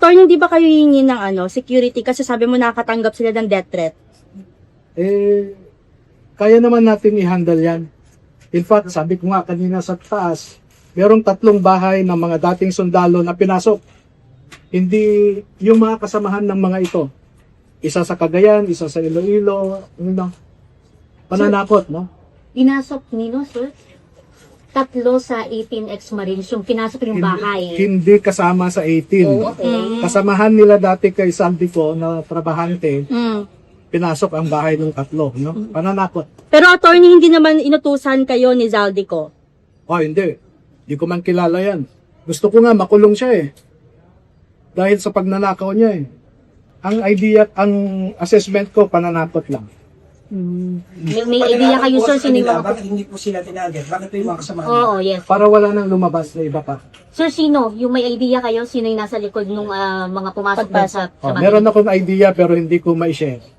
Attorney, di ba kayo hihingi ng security kasi sabi mo nakakatanggap sila ng death threat? Kaya naman natin i-handle yan. In fact, sabi ko nga kanina sa taas, merong 3 bahay ng mga dating sundalo na pinasok. Hindi yung mga kasamahan ng mga ito. Isa sa Cagayan, isa sa Iloilo, pananakot, no? Pinasok nino, sir? 3 sa 18 ex-marines yung pinasok yung bahay. Hindi kasama sa 18. Oh, okay. Kasamahan nila dati kay Saldico na trabahante, Mm. pinasok ang bahay ng 3, no? Pananakot. Pero attorney, hindi naman inutusan kayo ni Zaldico. Hindi. Hindi ko man kilala yan. Gusto ko nga makulong siya eh. Dahil sa pagnanakaw niya eh. Ang idea, ang assessment ko, pananakot lang. May idea kayo, sir, sino yung mga... Bakit hindi po sila tinagad? Bakit po yung mga kasama? Oo, yes. Para wala nang lumabas na iba pa. Sir, sino? Yung may idea kayo, sino yung nasa likod ng mga pumasok doon sa bahay? Meron akong idea pero hindi ko ma-share.